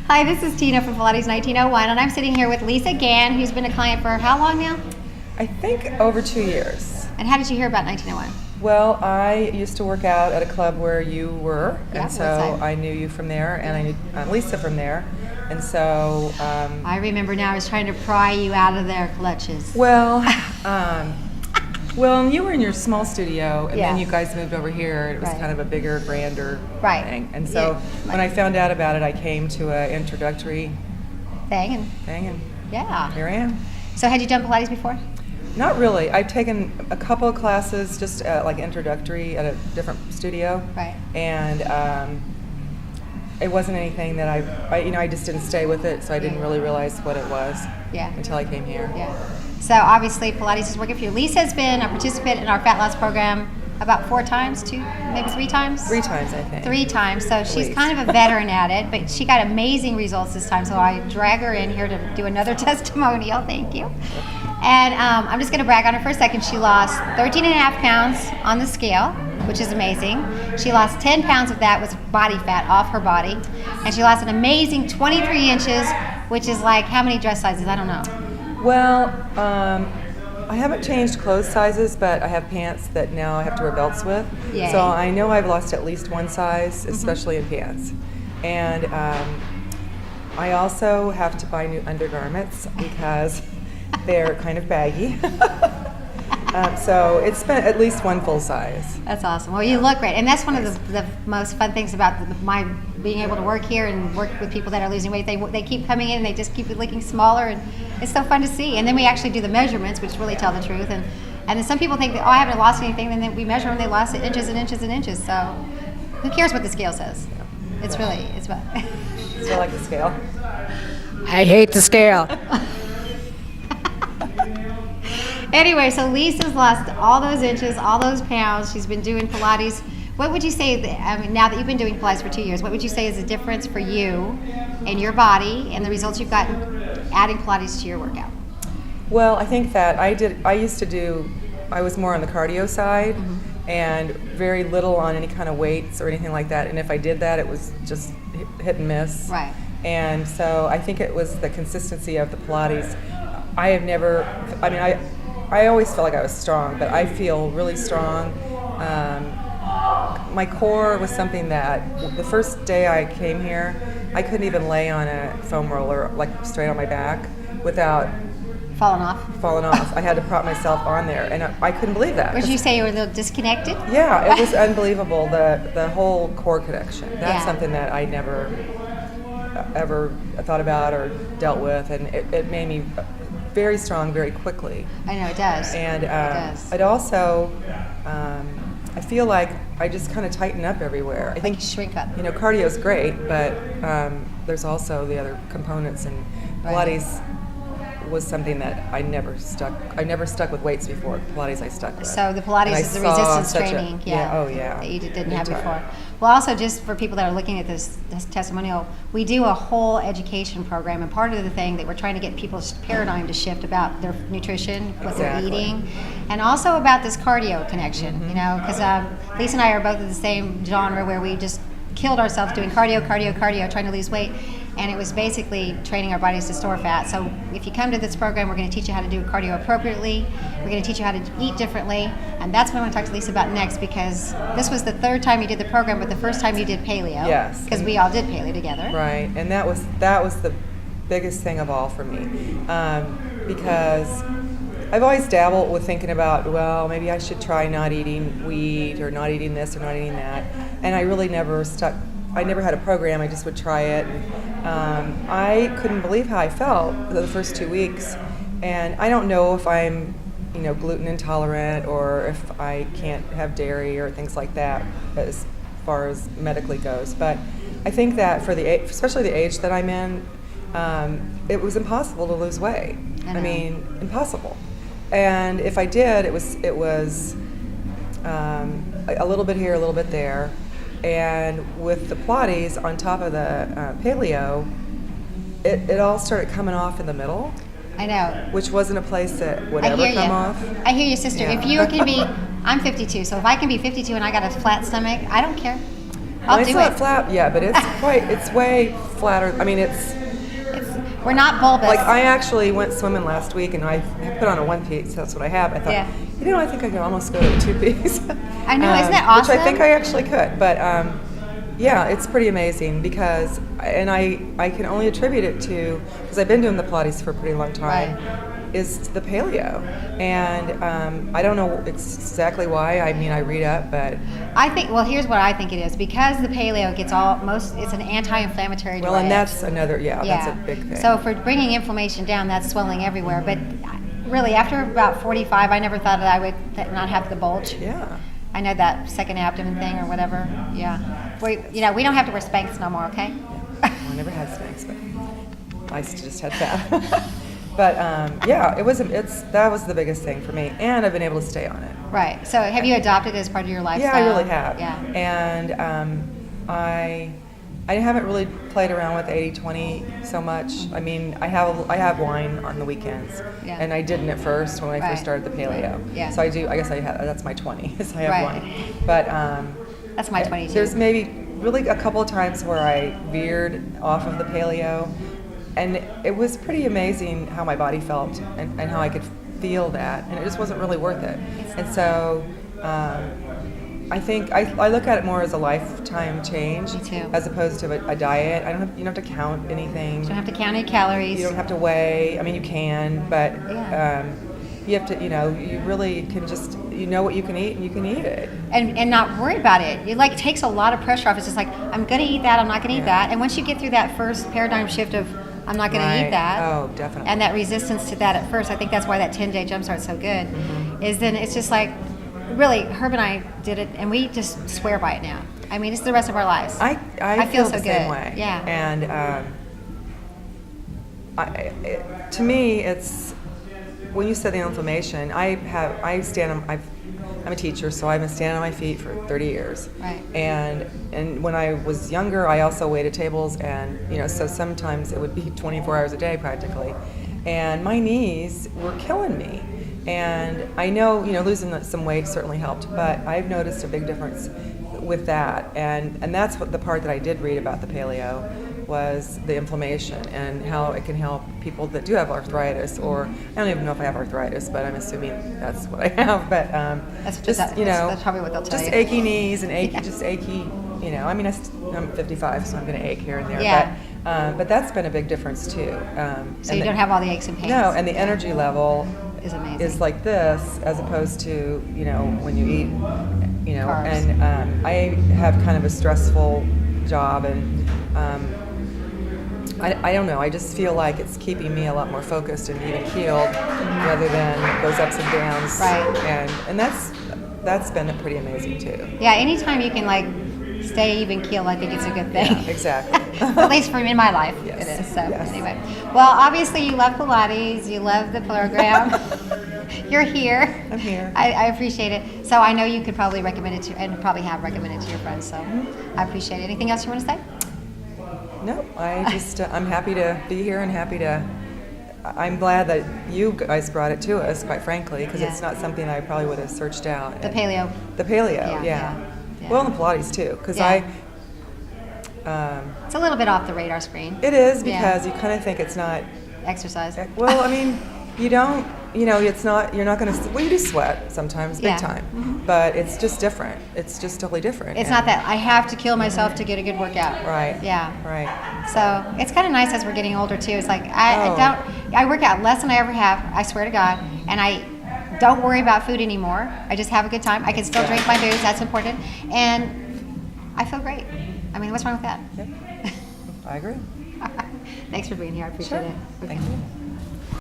Hi, this is Tina from Pilates 1901, and I'm sitting here with Lisa Gann, who's been a client for how long now? I think over 2 years. And how did you hear about 1901? Well, I used to work out at a club where you were, Yeah, and so what side? I knew you from there, and I knew Lisa from there, and so. I remember now. I was trying to pry you out of their clutches. Well, well, you were in your small studio, and Yeah. then you guys moved over here. It was Right. kind of a bigger, grander Right. thing, and so Yeah. when I found out about it, I came to an introductory Thing, thing, and yeah. here I am. So had you done Pilates before? Not really. I've taken a couple of classes, just like introductory at a different studio. Right. And it wasn't anything that I just didn't stay with it, so I didn't really realize what it was Yeah. until I came here. Yeah. So obviously Pilates is working for you. Lisa's been a participant in our fat loss program about 4 times, 2, maybe 3 times? 3 times, I think. 3 times. So she's least. kind of a veteran at it, but she got amazing results this time. So I drag her in here to do another testimonial. Thank you. And I'm just going to brag on her for a second. She lost 13 and a half pounds on the scale, which is amazing. She lost 10 pounds of that was body fat off her body. And she lost an amazing 23 inches, which is like how many dress sizes? I don't know. Well, I haven't changed clothes sizes, but I have pants that now I have to wear belts with. Yay. So I know I've lost at least 1 size, especially in pants. And I also have to buy new undergarments because they're kind of baggy. So it's been at least 1 full size. That's awesome. Well, you look great, and that's one of the most fun things about my being able to work here and work with people that are losing weight. They keep coming in, and they just keep looking smaller, and it's so fun to see. And then we actually do the measurements, which really tell the truth. And then some people think that, oh, I haven't lost anything, and then we measure them, they lost it inches and inches and inches. So who cares what the scale says? It's about. Still like the scale. I hate the scale. Anyway, so Lisa's lost all those inches, all those pounds. She's been doing Pilates. What would you say, now that you've been doing Pilates for 2 years, what would you say is the difference for you and your body and the results you've gotten adding Pilates to your workout? Well, I think that I was more on the cardio side and very little on any kind of weights or anything like that. And if I did that, it was just hit and miss. Right. And so I think it was the consistency of the Pilates. I always felt like I was strong, but I feel really strong. My core was something that the first day I came here, I couldn't even lay on a foam roller like straight on my back without Falling off. I had to prop myself on there, and I couldn't believe that. Would you say you were a little disconnected? Yeah, it was unbelievable, the whole core connection. That's Yeah. something that I never ever thought about or dealt with, and it made me very strong very quickly. I know, it does. And it does. I'd also, I feel like I just kind of tighten up everywhere. I think you shrink up. Cardio is great, but there's also the other components, and Right. Pilates was something that I never stuck with weights before. Pilates I stuck with. So the Pilates And I is the saw resistance such a- training, oh yeah, that you didn't big have time. before. Well, also just for people that are looking at this testimonial, we do a whole education program, and part of the thing that we're trying to get people's paradigm to shift about their nutrition, what Exactly. they're eating, and also about this cardio connection. Because Lisa and I are both in the same genre where we just killed ourselves doing cardio, trying to lose weight. And it was basically training our bodies to store fat. So if you come to this program, we're going to teach you how to do cardio appropriately. We're going to teach you how to eat differently. And that's what I want to talk to Lisa about next, because this was the 3rd time you did the program, but the first time you did paleo. Yes. Because we all did paleo together. Right, and that was the biggest thing of all for me, because I've always dabbled with thinking about, well, maybe I should try not eating wheat or not eating this or not eating that, and I really never stuck. I never had a program. I just would try it. And, I couldn't believe how I felt the first 2 weeks, and I don't know if I'm, gluten intolerant or if I can't have dairy or things like that as far as medically goes. But I think that for especially the age that I'm in, it was impossible to lose weight. I know. Impossible. And if I did, it was a little bit here, a little bit there. And with the Pilates on top of the paleo, it all started coming off in the middle. I know. Which wasn't a place that would I ever hear come you. off. I hear you, sister. Yeah. If you can be, I'm 52, so if I can be 52 and I got a flat stomach, I don't care. I'll it's do not it. flat yet, but it's way flatter. I mean, We're not bulbous. like I actually went swimming last week and I put on a one piece. That's what I have. I thought, Yeah. I think I could almost go to a two piece. I know, isn't that awesome? Which I think I actually could, but yeah, it's pretty amazing because, and I can only attribute it to, because I've been doing the Pilates for a pretty long time, is the paleo, and I don't know exactly why. I mean, I read up, but I think, well, here's what I think it is. Because the paleo gets it's an anti-inflammatory diet. well, and that's another, that's a big thing. So for bringing inflammation down, that's swelling everywhere. But really, after about 45, I never thought that I would not have the bulge. Yeah. I know that second abdomen thing or whatever. Yeah. We don't have to wear Spanx no more, okay? Well, I never had Spanx, but I just had fat. But yeah, that was the biggest thing for me, and I've been able to stay on it. Right. So have you adopted it as part of your lifestyle? Yeah, I really have. Yeah. And I haven't really played around with 80-20 so much. I mean, I have wine on the weekends, and I didn't at first when I first started the paleo. Yeah. So I do. I guess that's my 20. Is I have wine. But that's my 22. There's maybe really a couple of times where I veered off of the paleo, and it was pretty amazing how my body felt and how I could feel that, and it just wasn't really worth it. And so I think I look at it more as a lifetime change. Me too. As opposed to a diet. You don't have to count anything. You don't have to count any calories. You don't have to weigh. I mean, you can, but you have to. You really can just what you can eat, and you can eat it. And not worry about it. It takes a lot of pressure off. It's just like, I'm going to eat that. I'm not going to eat that. And once you get through that first paradigm shift of I'm not going to eat that. Oh, definitely. And that resistance to that at first, I think that's why that 10-day jumpstart's so good. Is then it's just like, really, Herb and I did it, and we just swear by it now. I mean, it's the rest of our lives. I feel so the good. same way. Yeah. And to me, it's when you said the inflammation. I'm a teacher, so I've been standing on my feet for 30 years. Right. And when I was younger, I also waited tables, and so sometimes it would be 24 hours a day practically, and my knees were killing me. And I know, losing some weight certainly helped, but I've noticed a big difference with that. And that's what the part that I did read about the paleo was the inflammation and how it can help people that do have arthritis, or I don't even know if I have arthritis, but I'm assuming that's what I have. But that's probably what they'll tell just you. Achy knees and achy. I mean, I'm 55, so I'm going to ache here and there. Yeah. But that's been a big difference too. So you don't have all the aches and pains. No, and the energy level is amazing. Is like this, as opposed to when you eat, Carbs. And I have kind of a stressful job, and I don't know. I just feel like it's keeping me a lot more focused and even keeled, rather than those ups and downs. Right. And that's been pretty amazing too. Yeah. Anytime you can stay even keel, I think it's a good thing. Yeah, exactly. At least in my life, Yes. it is. So Yes. anyway, well, obviously you love Pilates, you love the program. You're here. I'm here. I appreciate it. So I know you could probably recommend it to, and probably have recommended it to your friends. So I appreciate it. Anything else you want to say? No, I just I'm happy to be here, and I'm glad that you guys brought it to us, quite frankly, because it's not something I probably would have searched out. The paleo. The paleo, Yeah. Well, and the Pilates too, because it's a little bit off the radar screen. It is, because you kind of think it's not exercise. Well, I mean, you don't. It's not. You're not going to. Well, you do sweat sometimes, big time, but it's just different. It's just totally different. It's not that I have to kill myself to get a good workout. Right. Yeah. Right. So it's kind of nice as we're getting older too. It's like I work out less than I ever have. I swear to God, and I don't worry about food anymore. I just have a good time. I can still drink my booze. That's important, and I feel great. I mean, what's wrong with that? Yep. I agree. Thanks for being here. I appreciate it. Okay. Thank you.